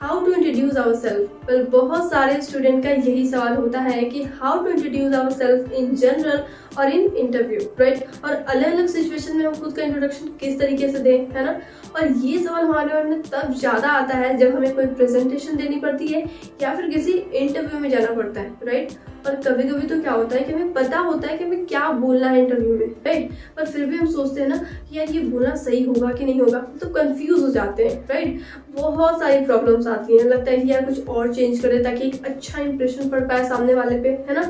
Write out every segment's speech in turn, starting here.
How to introduce our self. Well, बहुत सारे student का यही सवाल होता है कि how to introduce our self in general और इन इंटरव्यू, राइट। और अलग अलग सिचुएशन में हम खुद का इंट्रोडक्शन किस तरीके से दें, है ना। और ये सवाल हमारे मन में तब ज़्यादा आता है जब हमें कोई प्रेजेंटेशन देनी पड़ती है या फिर किसी इंटरव्यू में जाना पड़ता है, राइट। और कभी कभी तो क्या होता है कि हमें पता होता है कि हमें क्या बोलना है इंटरव्यू में, राइट। पर फिर भी हम सोचते हैं ना कि यार ये बोलना सही होगा कि नहीं होगा, तो कंफ्यूज हो जाते हैं, राइट। बहुत सारी प्रॉब्लम्स आती हैं, लगता है कि यार कुछ और चेंज करें ताकि एक अच्छा इंप्रेशन पड़ पाए सामने वाले पे, है ना।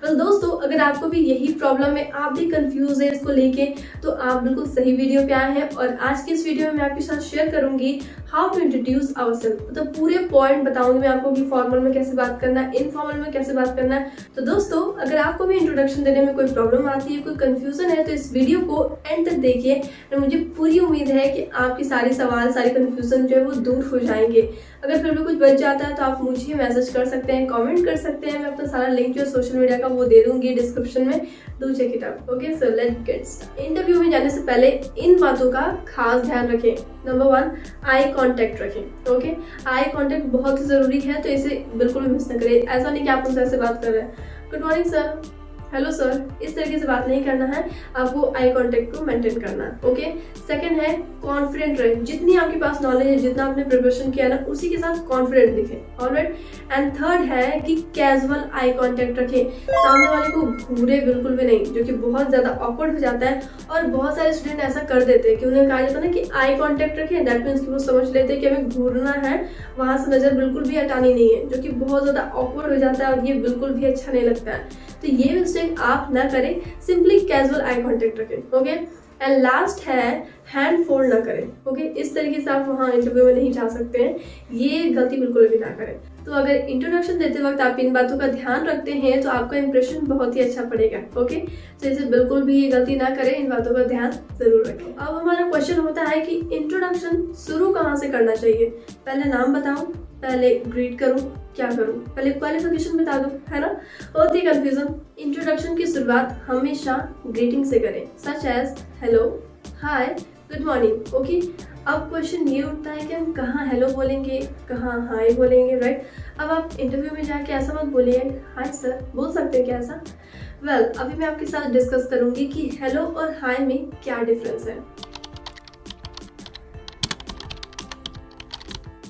वेल दोस्तों, अगर आपको भी यही प्रॉब्लम है, आप भी कंफ्यूज है इसको लेके, तो आप बिल्कुल सही वीडियो पे आए हैं। और आज की इस वीडियो में मैं आपके साथ शेयर करूंगी how to introduce our self, मतलब पूरे पॉइंट बताऊंगी मैं आपको कि फॉर्मल में कैसे बात करना है, इनफॉर्मल में कैसे बात करना है। तो दोस्तों, अगर आपको भी इंट्रोडक्शन देने में कोई प्रॉब्लम आती है, कोई कंफ्यूजन है, तो इस वीडियो को एंड तक देखिए। और मुझे पूरी उम्मीद है कि आपकी सारी सवाल, सारी कंफ्यूजन जो है वो दूर हो जाएंगे। अगर फिर भी कुछ बच जाता है तो आप मुझे मैसेज कर सकते हैं, कमेंट कर सकते हैं। मैं अपना सारा लिंक जो सोशल मीडिया का वो दे दूंगी डिस्क्रिप्शन में, do check it out. Okay, so let's get start. Interview में जाने से पहले इन बातों का खास ध्यान रखें। नंबर 1, आई कांटेक्ट रखें। ओके, आई कांटेक्ट बहुत ही जरूरी है, तो इसे बिल्कुल भी मिस न करें। ऐसा नहीं कि आप उनसे ऐसे बात कर रहे हैं, good morning sir, hello sir, इस तरीके से बात नहीं करना है। आपको आई कांटेक्ट को मेंटेन करना है। ओके, सेकंड है कॉन्फिडेंट रहे। जितनी आपके पास नॉलेज है, जितना आपने प्रिपरेशन किया ना, उसी के साथ कॉन्फिडेंट दिखें। ऑलराइट। एंड थर्ड है कि कैजुअल आई कांटेक्ट रखें, सामने वाले को घूरे बिल्कुल भी नहीं, जो कि बहुत ज्यादा ऑकवर्ड हो जाता है। और बहुत सारे स्टूडेंट ऐसा कर देते हैं कि उन्हें कहा जाता है ना कि आई कांटेक्ट रखें, दैट मीन्स कि वो समझ लेते हैं कि हमें घूरना है, वहां से नजर बिल्कुल भी हटानी नहीं है, जो कि बहुत ज्यादा ऑकवर्ड हो जाता है और ये बिल्कुल भी अच्छा नहीं लगता है। तो ये मिस्टेक आप ना करें, सिंपली कैजुअल आई कांटेक्ट रखें। ओके, एंड लास्ट है हैंड फोल्ड ना करें। ओके, इस तरीके से आप वहाँ इंटरव्यू में नहीं जा सकते हैं, ये गलती बिल्कुल भी ना करें। तो अगर इंट्रोडक्शन देते वक्त आप इन बातों का ध्यान रखते हैं तो आपका इंप्रेशन बहुत ही अच्छा पड़ेगा। ओके, तो इसे बिल्कुल भी ये गलती ना करें, इन बातों का ध्यान जरूर रखें। अब हमारा क्वेश्चन होता है कि इंट्रोडक्शन शुरू कहाँ से करना चाहिए। पहले नाम बताऊं, पहले ग्रीट करूं, क्या करूं, पहले क्वालिफिकेशन बता दूं, है ना। होती है कंफ्यूजन। इंट्रोडक्शन की शुरुआत हमेशा ग्रीटिंग से करें, सच एज हेलो, हाय, गुड मॉर्निंग। ओके, अब क्वेश्चन ये उठता है कि हम कहाँ हेलो बोलेंगे, कहाँ हाय बोलेंगे, राइट। अब आप इंटरव्यू में जाके ऐसा मत बोलिए हाय सर, बोल सकते हैं क्या ऐसा। वेल, अभी मैं आपके साथ डिस्कस करूंगी कि हेलो और हाय में क्या डिफरेंस है।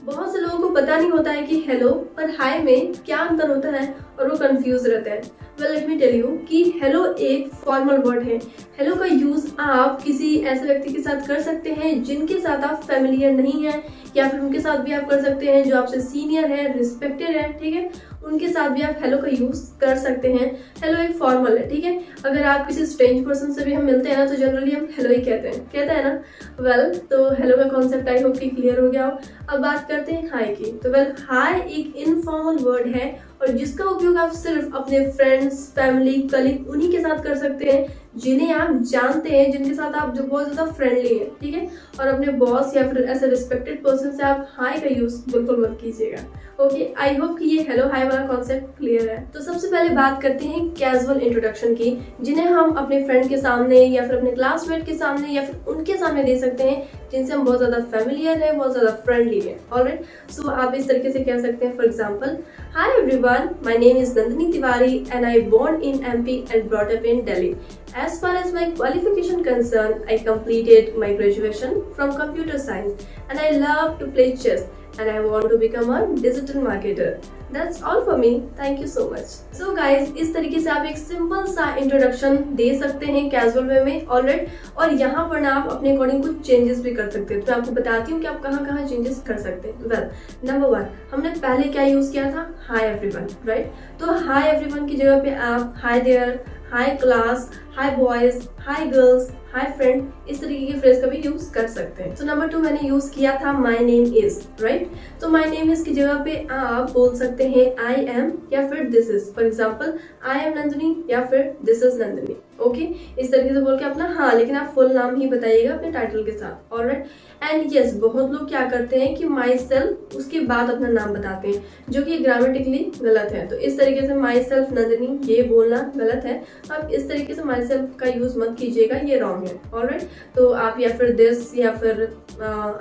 बहुत से लोगों को पता नहीं होता है कि हेलो और हाय में क्या अंतर होता है और वो कंफ्यूज रहते हैं। Well, let me tell you कि हेलो एक फॉर्मल वर्ड है। हेलो का यूज आप किसी ऐसे व्यक्ति के साथ कर सकते हैं जिनके साथ आप फेमिलियर नहीं हैं, या फिर उनके साथ भी आप कर सकते हैं जो आपसे सीनियर है, रिस्पेक्टेड है, ठीक है। उनके साथ भी आप हेलो का यूज कर सकते हैं। हेलो एक फॉर्मल है, ठीक है। अगर आप किसी स्ट्रेंज पर्सन से भी हम मिलते हैं ना, तो जनरली हम हेलो ही कहते हैं ना। वेल, तो हेलो का कॉन्सेप्ट आई होप कि क्लियर हो गया हो। अब बात करते हैं हाय की। तो वेल, हाय एक इनफॉर्मल वर्ड है और जिसका उपयोग आप सिर्फ अपने फ्रेंड्स, फैमिली, कलीग उन्हीं के साथ कर सकते हैं जिन्हें आप जानते हैं, जिनके साथ आप जो बहुत ज्यादा फ्रेंडली है, ठीक है। और अपने बॉस या फिर ऐसे रिस्पेक्टेड पर्सन से आप हाय का यूज बिल्कुल मत कीजिएगा। ओके, आई होप कि ये हेलो हाय वाला कॉन्सेप्ट क्लियर है। तो सबसे पहले बात करते हैं कैजुअल इंट्रोडक्शन की, जिन्हें हम अपने फ्रेंड के सामने या फिर अपने क्लासमेट के सामने या फिर उनके सामने दे सकते हैं जिनसे हम बहुत ज्यादा फेमिलियर है, बहुत ज्यादा फ्रेंडली है। ऑलराइट, सो आप इस तरीके से कह सकते हैं, for example, hi everyone, my name is Nandini Tiwari and I born in MP and brought up in Delhi. As far as my qualification concerned, I completed my graduation from computer science and I love to play chess and I want to become a digital marketer. That's all for me. Thank you so much. So guys, इस तरीके से आप एक simple सा introduction दे सकते हैं casual way में, alright. और यहाँ पर ना आप अपने अकॉर्डिंग कुछ चेंजेस भी कर सकते हैं। तो मैं आपको बताती हूँ कि आप कहाँ कहाँ चेंजेस कर सकते हैं। वेल, नंबर 1, हमने पहले क्या यूज किया था, हाय एवरीवन, राइट। तो हाय एवरीवन की जगह पे आप hi there, hi class, hi boys, hi girls, hi friend, इस तरीके की फ्रेज का भी यूज कर सकते हैं। तो नंबर 2 मैंने यूज किया था माय नेम इज, राइट। तो माय नेम इज की जगह पे आप बोल सकते हैं आई एम या फिर this is. For example, I am Nandini या फिर दिस इज नंदिनी। ओके, इस तरीके से बोल के अपना हाँ, लेकिन आप फुल नाम ही बताइएगा अपने टाइटल के साथ। ऑलराइट। एंड यस, बहुत लोग क्या करते हैं कि माई सेल्फ उसके बाद अपना नाम बताते हैं, जो कि ग्रामेटिकली गलत है। तो इस तरीके से माई सेल्फ नंदिनी ये बोलना गलत है। आप इस तरीके से माई सेल्फ का यूज मत कीजिएगा, ये रॉन्ग है। ऑलराइट, तो आप या फिर दिस या फिर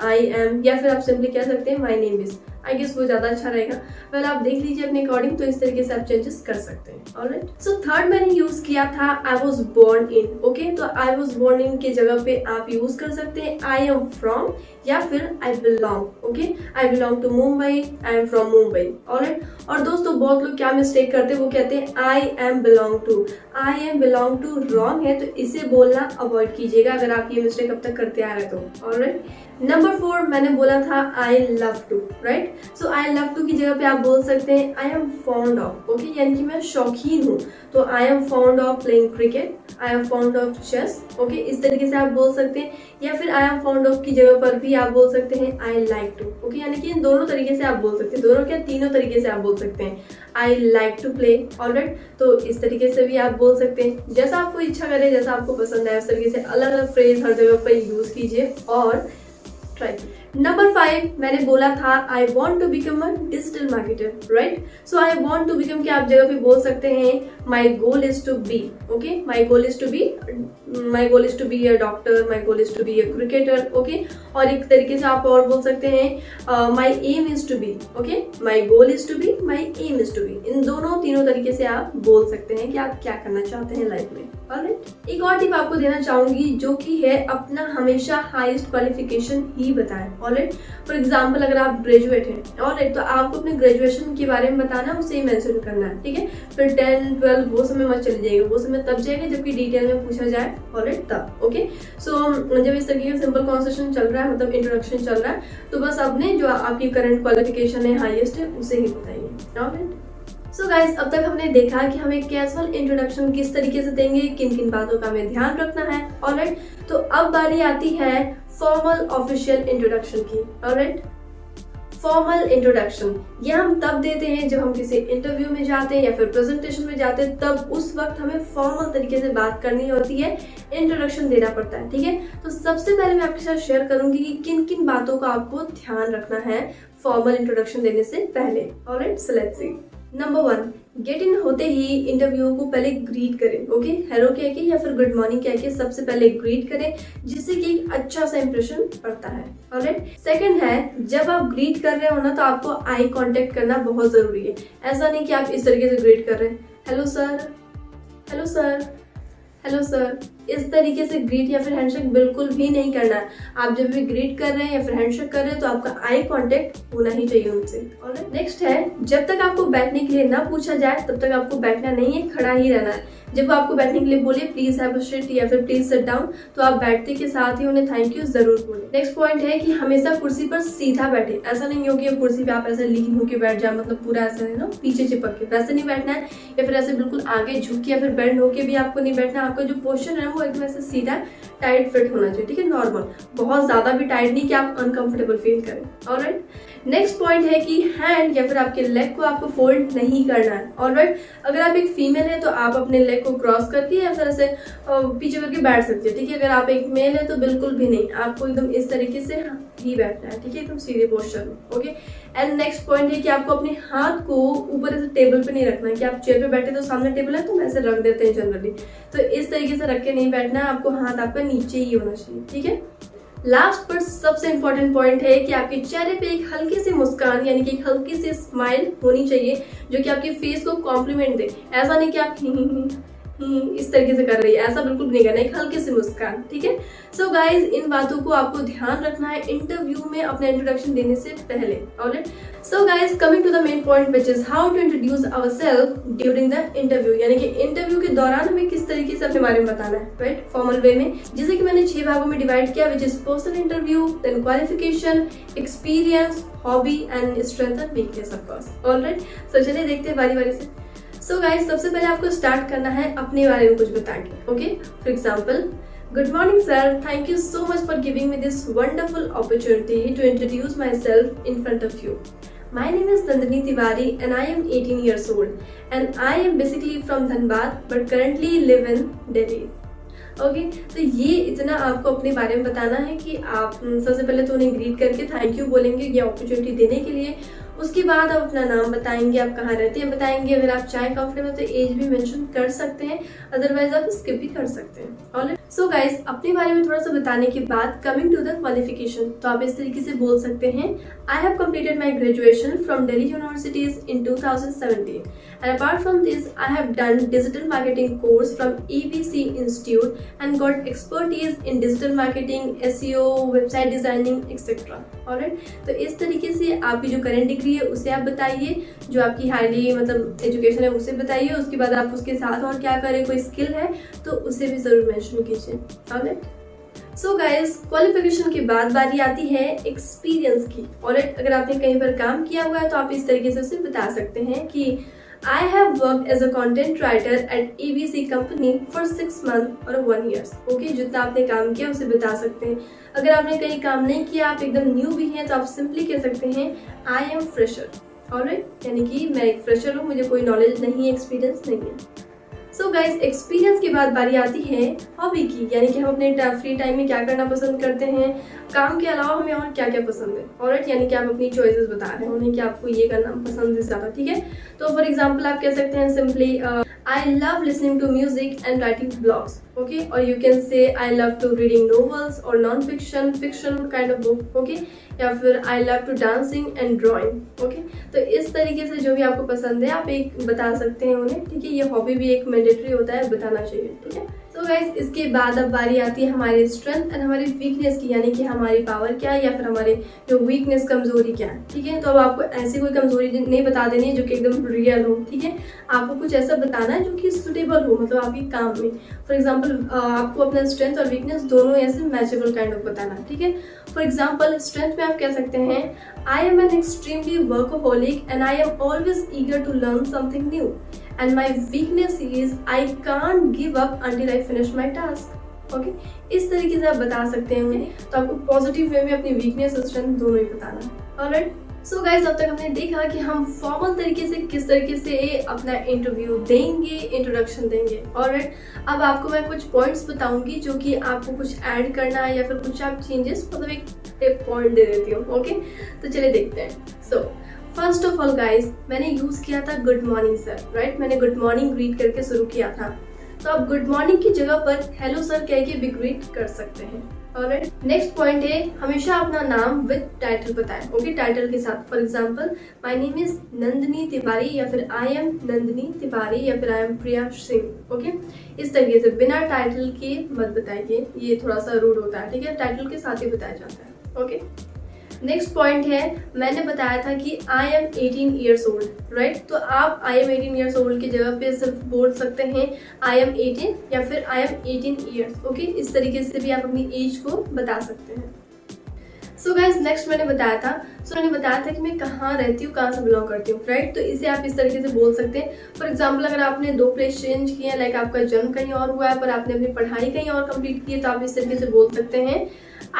आई एम या फिर आप सिंपली कह सकते हैं my name is. I guess वो ज्यादा अच्छा रहेगा। वेल आप देख लीजिए अपने अकॉर्डिंग, तो इस तरीके से आप चेंजेस कर सकते हैं। ऑलराइट, सो थर्ड मैंने यूज किया था I was born in. Okay, तो आई वॉज बोर्न इन के जगह पे आप यूज कर सकते हैं आई एम फ्रॉम या फिर I belong. Okay, I belong to Mumbai, I am from Mumbai. Alright, और दोस्तों बहुत लोग क्या मिस्टेक करते हैं, वो कहते हैं I am belong to. I am belong to wrong है, तो इसे बोलना अवॉइड कीजिएगा अगर आप ये मिस्टेक अब तक करते आ रहे तो। ऑलराइट, नंबर 4 मैंने बोला था I love to. Right, so I love to की जगह पे आप बोल सकते हैं I am fond of. Okay, यानी कि मैं शौकीन हूँ, तो I am fond of playing cricket, I am fond of chess. Okay, इस तरीके से आप बोल सकते हैं, या फिर आई एम फॉन्ड ऑफ की जगह पर भी आप बोल सकते हैं आई लाइक टू। ओके, यानी कि इन दोनों तरीके से आप बोल सकते हैं, दोनों क्या तीनों तरीके से आप बोल सकते हैं। I like to play. Alright, तो इस तरीके से भी आप बोल सकते हैं, जैसा आपको इच्छा करे, जैसा आपको पसंद है उस तरीके से अलग अलग फ्रेज हर जगह पर यूज कीजिए और ट्राई। नंबर 5 मैंने बोला था I want to become a digital marketer. Right, so I want to become की आप जगह पे बोल सकते हैं my goal is to be. Okay, my goal is to be a doctor, my goal is to be a cricketer. Okay, और एक तरीके से आप और बोल सकते हैं my aim is to be. Okay, my goal is to be, my aim is to B. इन दोनों तीनों तरीके से आप बोल सकते हैं कि आप क्या करना चाहते हैं लाइफ में। ऑलराइट, एक और टिप आपको देना चाहूंगी जो कि है अपना हमेशा हाईएस्ट क्वालिफिकेशन ही बताएं। ऑलराइट, फॉर एग्जाम्पल अगर आप ग्रेजुएट हैं, ऑलराइट, तो आपको अपने ग्रेजुएशन के बारे में बताना, उसे ही मेंशन करना है। ठीक है, फिर 10, 12 वो समय मत चले जाएगा, वो समय तब जाएगा जबकि डिटेल में पूछा जाए। ऑलराइट, तब। ओके, सो जब इस तरीके का सिंपल कॉन्वर्सेशन चल रहा है, मतलब इंट्रोडक्शन चल रहा है, तो बस अपने जो आपकी करंट क्वालिफिकेशन है हाईएस्ट है उसे ही बताइए। ऑलराइट, सो गाइज अब तक हमने देखा कि हमें कैजुअल इंट्रोडक्शन किस तरीके से देंगे, किन किन बातों का हमें ध्यान रखना है। ऑलराइट, तो अब बारी आती है फॉर्मल ऑफिशियल इंट्रोडक्शन की। ऑलराइट, फॉर्मल इंट्रोडक्शन ये हम तब देते हैं जब हम किसी इंटरव्यू में जाते हैं या फिर प्रेजेंटेशन में जाते हैं, तब उस वक्त हमें फॉर्मल तरीके से बात करनी होती है, इंट्रोडक्शन देना पड़ता है। ठीक है, तो सबसे पहले मैं आपके साथ शेयर करूंगी कि किन किन बातों का आपको ध्यान रखना है फॉर्मल इंट्रोडक्शन देने से पहले। Alright, so let's see. Number 1, get in होते ही इंटरव्यू को पहले ग्रीट करें। ओके, हेलो कह के या फिर गुड मॉर्निंग कह के सबसे पहले ग्रीट करें, जिससे कि एक अच्छा सा इंप्रेशन पड़ता है। ऑलराइट, सेकंड है जब आप ग्रीट कर रहे हो ना, तो आपको आई कांटेक्ट करना बहुत जरूरी है। ऐसा नहीं कि आप इस तरीके से ग्रीट कर रहे हैं, hello sir, hello sir, hello sir, इस तरीके से ग्रीट या फिर हैंडशेक बिल्कुल भी नहीं करना है। आप जब भी ग्रीट कर रहे हैं या फिर हैंडशेक कर रहे हैं तो आपका आई कांटेक्ट होना ही चाहिए उनसे। ऑलराइट, नेक्स्ट है जब तक आपको बैठने के लिए ना पूछा जाए तब तक आपको बैठना नहीं है, खड़ा ही रहना है। जब वो आपको बैठने के लिए बोले प्लीज हैव अ सीट या फिर प्लीज सिट डाउन, तो आप बैठते के साथ ही उन्हें थैंक यू जरूर बोले। नेक्स्ट पॉइंट है कि हमेशा कुर्सी पर सीधा बैठे। ऐसा नहीं हो कि कुर्सी पे आप ऐसे लीन होके बैठ जाए, मतलब पूरा ऐसा है ना पीछे चिपक के, वैसे नहीं बैठना है। या फिर ऐसे बिल्कुल आगे झुक के या फिर बेंड होके भी आपको नहीं बैठना। आपका जो पोस्चर है वो एकदम ऐसे सीधा टाइट फिट होना चाहिए। ठीक है, नॉर्मल, बहुत ज्यादा भी टाइट नहीं कि आप अनकंफर्टेबल फील करें। ऑलराइट, नेक्स्ट पॉइंट है कि हैंड या फिर आपके लेग को आपको फोल्ड नहीं करना है। ऑलराइट, अगर आप एक फीमेल है तो आप अपने लेग को क्रॉस करके या फिर ऐसे पीछे करके बैठ सकते हैं। ठीक है, अगर आप एक मेल है तो बिल्कुल भी नहीं, आपको एकदम इस तरीके से ही बैठना है। ठीक है, एकदम सीधे पोस्चर में। ओके, एंड नेक्स्ट पॉइंट है कि आपको अपने हाथ को ऊपर ऐसे टेबल पे नहीं रखना है कि आप चेयर पे बैठे तो सामने टेबल है तो हम ऐसे रख देते हैं जनरली, तो इस तरीके से रख के नहीं बैठना है, आपको हाथ आपका नीचे ही होना चाहिए। ठीक है, लास्ट पर सबसे इंपॉर्टेंट पॉइंट है कि आपके चेहरे पे एक हल्की सी मुस्कान यानी कि एक हल्की सी स्माइल होनी चाहिए जो कि आपके फेस को कॉम्प्लीमेंट दे। ऐसा नहीं कि आप इस तरीके से कर रही है, ऐसा बिल्कुल नहीं करना, एक हल्की सी मुस्कान। ठीक है, सो गाइज इन बातों को आपको ध्यान रखना है इंटरव्यू में अपना इंट्रोडक्शन देने से पहले। Alright, so guys coming to the main point which is how to introduce ourselves during the interview, यानी कि इंटरव्यू के दौरान हमें किस तरीके से अपने बारे में बताना है। राइट, फॉर्मल वे में, जैसे कि मैंने 6 भागों में डिवाइड किया, which is personal interview, then qualification, experience, hobby and strength and weakness of course. Alright, so चलिए देखते हैं बारी बारी से। सो गाइज सबसे पहले आपको स्टार्ट करना है अपने बारे में कुछ बता के। Okay, for example, good morning sir, thank you so much for giving me this wonderful opportunity to introduce my self in front of you. My name is Nandini Tiwari and I am 18 years old and I am basically from Dhanbad but currently live in Delhi. Okay, तो ये इतना आपको अपने बारे में बताना है कि आप सबसे पहले तो उन्हें ग्रीट करके थैंक यू बोलेंगे ये अपॉर्चुनिटी देने के लिए। उसके बाद आप अपना नाम बताएंगे, आप कहाँ रहते हैं बताएंगे, अगर आप चाहें कंफर्टेबल तो एज भी मेंशन कर सकते हैं, अदरवाइज आप स्किप भी कर सकते हैं। ऑलराइट, सो गाइस, अपने बारे में थोड़ा सा बताने के बाद कमिंग टू द क्वालिफिकेशन, तो आप इस तरीके से बोल सकते हैं, I have completed my graduation from Delhi universities in 2017 and apart from this I have done digital marketing course from EBC Institute and got expertise in digital marketing, SEO, website designing etc. Alright, तो इस तरीके से आपकी जो current degree है उसे आप बताइए, जो आपकी हाईली मतलब एजुकेशन है उसे बताइए, उसके बाद आप उसके साथ और क्या करें, कोई स्किल है तो उसे भी जरूर मेंशन कीजिए। ऑलराइट, सो गाइज, क्वालिफिकेशन के बाद बारी आती है एक्सपीरियंस की। ऑलराइट, अगर आपने कहीं पर काम किया हुआ है तो आप इस तरीके से उसे बता सकते हैं कि I have worked as a content writer at EBC company for 6 months or 1 year. Okay, जितना आपने काम किया उसे बता सकते हैं। अगर आपने कहीं काम नहीं किया, आप एकदम न्यू भी हैं, तो आप सिंपली कह सकते हैं I am fresher. Alright, यानी कि मैं एक फ्रेशर हूँ, मुझे कोई नॉलेज नहीं है, एक्सपीरियंस नहीं है। सो गाइस, एक्सपीरियंस के बाद बारी आती है हॉबी की, यानी कि हम अपने फ्री टाइम में क्या करना पसंद करते हैं, काम के अलावा हमें और क्या क्या पसंद है। ऑलराइट, यानी कि आप अपनी चॉइसेस बता रहे हैं उन्हें कि आपको ये करना पसंद है ज़्यादा। ठीक है, तो फॉर एग्जांपल आप कह सकते हैं simply I love listening to music and writing blogs. Okay, और you can say I love to reading novels और non fiction kind of book. Okay, या फिर I love to dancing and drawing. Okay, तो इस तरीके से जो भी आपको पसंद है आप एक बता सकते हैं उन्हें। ठीक है, ये हॉबी भी एक मैंडेटरी होता है, बताना चाहिए। ठीक है, तो गाइस, इसके बाद अब बारी आती है हमारी स्ट्रेंथ एंड हमारी वीकनेस की, यानी कि हमारी पावर क्या है या फिर हमारे जो वीकनेस कमजोरी क्या है। ठीक है, तो अब आपको ऐसी कोई कमजोरी नहीं बता देनी है जो कि एकदम रियल हो। ठीक है, आपको कुछ ऐसा बताना है जो कि सुटेबल हो, मतलब आपके काम में। फॉर एग्जाम्पल, आपको अपना स्ट्रेंथ और वीकनेस दोनों ऐसे मैचेबल काइंड ऑफ बताना है। ठीक है, फॉर एग्जाम्पल स्ट्रेंथ में आप कह सकते हैं I am an extremely workaholic and I am always eager to learn something new and my weakness is I can't give up until I finish my task. Okay? इस तरीके से आप बता सकते हैं उन्हें, तो आपको पॉजिटिव वे में अपनी वीकनेस और स्ट्रेंथ दोनों ही बताना है। ऑलराइट, सो गाइज, अब तक हमने देखा कि हम फॉर्मल तरीके से किस तरीके से अपना इंटरव्यू देंगे, इंट्रोडक्शन देंगे। ऑलराइट, अब आपको मैं कुछ पॉइंट्स बताऊंगी जो कि आपको कुछ ऐड करना है या फिर कुछ आप चेंजेस, मतलब एक पॉइंट दे देती हूँ। ओके, तो चलिए देखते हैं। So first of all guys, मैंने यूज किया था गुड मॉर्निंग सर। राइट, मैंने गुड मॉर्निंग ग्रीट करके शुरू किया था, तो आप गुड मॉर्निंग की जगह पर हेलो सर कह के भी ग्रीट कर सकते हैं। ऑलराइट, नेक्स्ट पॉइंट है हमेशा अपना नाम विद टाइटल बताएं। ओके, टाइटल के साथ। For example, my name is Nandini Tiwari या फिर आई एम नंदिनी तिवारी या फिर I am Priya Singh. Okay, इस तरीके से बिना टाइटल के मत बताइए, ये थोड़ा सा रूड होता है। ठीक है, टाइटल के साथ ही बताया जाता है। ओके, नेक्स्ट पॉइंट है, मैंने बताया था कि I am 18 years old. Right, तो आप आई एम 18 ईयर्स ओल्ड की जगह पे सिर्फ बोल सकते हैं आई एम 18 या फिर आई एम 18 ईयर्स। ओके, इस तरीके से भी आप अपनी एज को बता सकते हैं। सो गाइस, नेक्स्ट मैंने बताया था कि मैं कहाँ रहती हूँ, कहाँ से बिलोंग करती हूँ। राइट, तो इसे आप इस तरीके से बोल सकते हैं। फॉर एग्जाम्पल, अगर आपने 2 प्लेस चेंज किए हैं, लाइक आपका जन्म कहीं और हुआ है पर आपने अपनी पढ़ाई कहीं और कंप्लीट की है, तो आप इस तरीके से बोल सकते हैं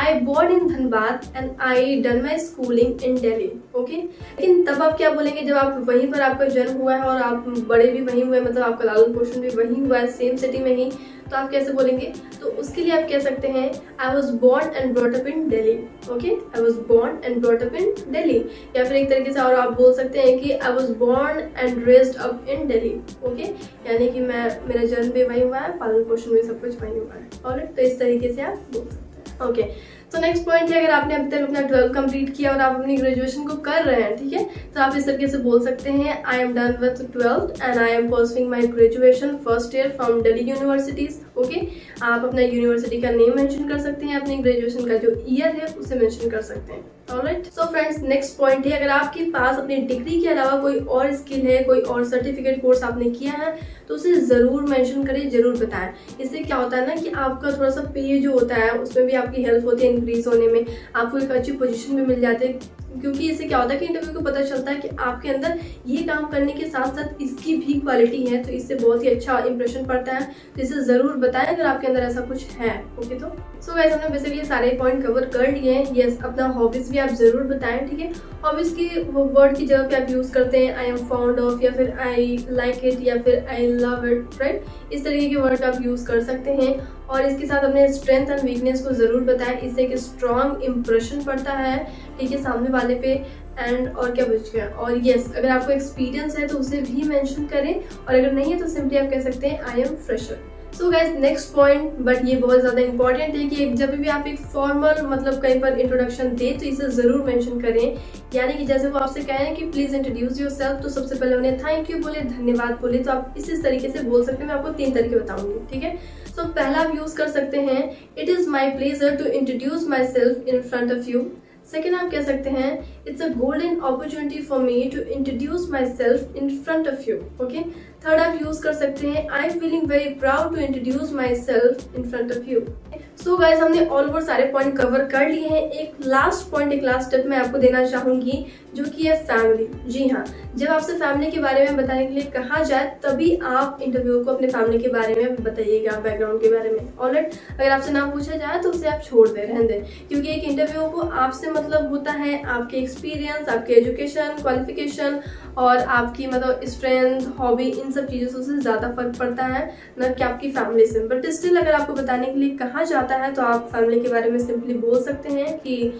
I born in Dhanbad and I done my schooling in Delhi. Okay, लेकिन तब आप क्या बोलेंगे जब आप वहीं पर आपका जन्म हुआ है और आप बड़े भी वहीं हुए, मतलब आपका लालन पोषण भी वहीं हुआ है, सेम सिटी में ही, तो आप कैसे बोलेंगे? तो उसके लिए आप कह सकते हैं I was born and brought up in Delhi. Okay, I was born and brought up in Delhi. या फिर एक तरीके से और आप बोल सकते हैं कि I was born and raised up in Delhi. Okay, यानी कि मेरा जन्म भी वहीं हुआ है, पालन पोषण भी सब कुछ वहीं हुआ है। ऑलराइट, तो इस तरीके से आप बोल सकते हैं। ओके, तो नेक्स्ट पॉइंट है, अगर आपने अभी तक अपना 12th कंप्लीट किया और आप अपनी ग्रेजुएशन को कर रहे हैं, ठीक है, तो आप इस तरीके से बोल सकते हैं I am done with 12th and I M pursuing my graduation first year from Delhi universities. Okay, आप अपना यूनिवर्सिटी का नेम मेंशन कर सकते हैं, अपनी ग्रेजुएशन का जो ईयर है उसे मेंशन कर सकते हैं। Alright, so friends, next point है, अगर आपके पास अपनी डिग्री के अलावा कोई और स्किल है, कोई और सर्टिफिकेट कोर्स आपने किया है, तो उसे जरूर मेंशन करें, जरूर बताएं। इससे क्या होता है ना कि आपका थोड़ा सा पे जो होता है उसमें भी आपकी हेल्प होती है इंक्रीज होने में, आपको एक अच्छी पोजीशन में मिल जाती है, क्योंकि इससे क्या होता है कि इंटरव्यू को पता चलता है कि आपके अंदर ये काम करने के साथ साथ इसकी भी क्वालिटी है, तो इससे बहुत ही अच्छा इंप्रेशन पड़ता है। तो इसे जरूर बताएं अगर आपके अंदर ऐसा कुछ है। ओके, तो सो गाइस, हमने बेसिकली ये सारे पॉइंट कवर कर लिए हैं। यस, अपना हॉबीज भी आप जरूर बताएं। ठीक है, हॉबीज की वर्ड की जगह पे आप यूज करते हैं आई एम फाउंड ऑफ या फिर आई लाइक इट या फिर आई लव इट। राइट, इस तरीके के वर्ड आप यूज़ कर सकते हैं। और इसके साथ अपने स्ट्रेंथ एंड वीकनेस को ज़रूर बताएं, इससे एक स्ट्रॉन्ग इम्प्रेशन पड़ता है, ठीक है, सामने वाले पे। एंड और क्या बच गया, और यस, अगर आपको एक्सपीरियंस है तो उसे भी मेंशन करें, और अगर नहीं है तो सिंपली आप कह सकते हैं I M fresher. So guys, next point, but ये बहुत ज़्यादा इंपॉर्टेंट है कि जब भी आप एक फॉर्मल मतलब कहीं पर इंट्रोडक्शन दें तो इसे ज़रूर मेंशन करें। यानी कि जैसे वो आपसे कहें कि प्लीज़ इंट्रोड्यूस योरसेल्फ, तो सबसे पहले उन्हें थैंक यू बोले, धन्यवाद बोले। तो आप इस तरीके से बोल सकते हैं। मैं आपको 3 तरीके बताऊंगी, ठीक है। सो पहला आप यूज़ कर सकते हैं, it is my pleasure to introduce my self in front of you. Second आप कह सकते हैं, it's a golden opportunity for me to introduce my self in front of you. Okay. Third आप यूज कर सकते हैं, I am feeling very proud to introduce my self in front of you. So guys, हमने all over सारे point cover कर लिए हैं। एक लास्ट पॉइंट, एक लास्ट स्टेप मैं आपको देना चाहूंगी, जो कि है फैमिली। जी हाँ, जब आपसे फैमिली के बारे में बताने के लिए कहा जाए तभी आप इंटरव्यू को अपने फैमिली के बारे में बताइएगा, बैकग्राउंड के बारे में। ऑलराइट, अगर आपसे ना पूछा जाए तो उसे आप छोड़ दे, रहने दें, क्योंकि एक इंटरव्यू को आपसे मतलब होता है आपके एक्सपीरियंस, आपके एजुकेशन, क्वालिफिकेशन और आपकी मतलब स्ट्रेंथ, हॉबी, इन सब चीज़ों से ज़्यादा फर्क पड़ता है ना कि आपकी फैमिली से। बट स्टिल अगर आपको बताने के लिए कहा जाता है तो आप फैमिली के बारे में सिंपली बोल सकते हैं कि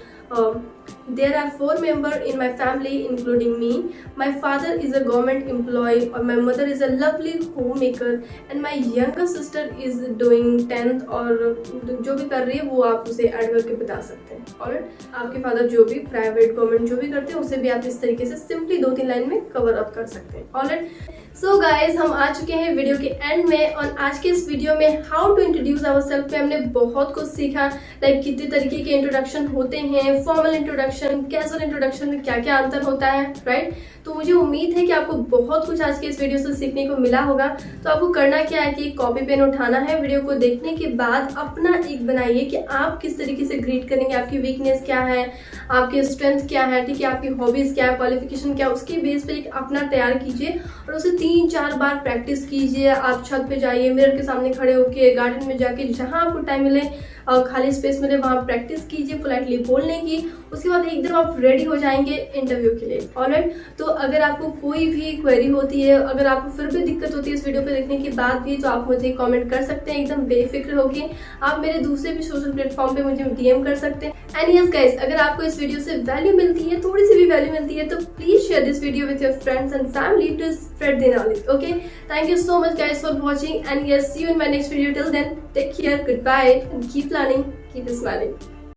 there are 4 members in my family including me. My father is a government employee और my mother is a lovely homemaker and my younger sister is doing 10th। और जो भी कर रही है वो आप उसे ऐड करके बता सकते हैं। और आपके फादर जो भी प्राइवेट गवर्नमेंट जो भी करते हैं उसे भी आप इस तरीके से सिंपली 2-3 लाइन में कवर अप कर सकते हैं। ऑलराइट, सो गाइज, हम आ चुके हैं वीडियो के एंड में। और आज के इस वीडियो में हाउ टू इंट्रोड्यूस आवरसेल्फ पे हमने बहुत कुछ सीखा। लाइक कितने तरीके के इंट्रोडक्शन होते हैं, फॉर्मल इंट्रोडक्शन, कैजुअल इंट्रोडक्शन में क्या क्या अंतर होता है, राइट। तो मुझे उम्मीद है कि आपको बहुत कुछ आज के इस वीडियो से सीखने को मिला होगा। तो आपको करना क्या है कि कॉपी पेन उठाना है, वीडियो को देखने के बाद अपना एक बनाइए कि आप किस तरीके से ग्रीट करेंगे, आपकी वीकनेस क्या है, आपकी स्ट्रेंथ क्या है, ठीक है, आपकी हॉबीज क्या है, क्वालिफिकेशन क्या है, उसके बेस पे एक अपना तैयार कीजिए और उसे 3-4 बार प्रैक्टिस कीजिए। आप छत पे जाइए, मिरर के सामने खड़े होकर, गार्डन में जाके, जहाँ आपको टाइम मिले और खाली स्पेस मिले वहाँ प्रैक्टिस कीजिए पोलाइटली बोलने की। उसके बाद एकदम आप रेडी हो जाएंगे इंटरव्यू के लिए। ऑलराइट, तो अगर आपको कोई भी क्वेरी होती है, अगर आपको फिर भी दिक्कत होती है इस वीडियो को देखने के बाद भी, तो आप मुझे कमेंट कर सकते हैं एकदम बेफिक्र होके। आप मेरे दूसरे भी सोशल प्लेटफॉर्म पे मुझे डीएम कर सकते हैं। एंड यस गाइस, अगर आपको इस वीडियो से वैल्यू मिलती है, थोड़ी सी भी वैल्यू मिलती है, तो please share this video with your friends and family to spread the knowledge. Okay, thank you so much guys for watching, and yes, see you in my next video. Till then, take care, goodbye, and keep learning, keep smiling.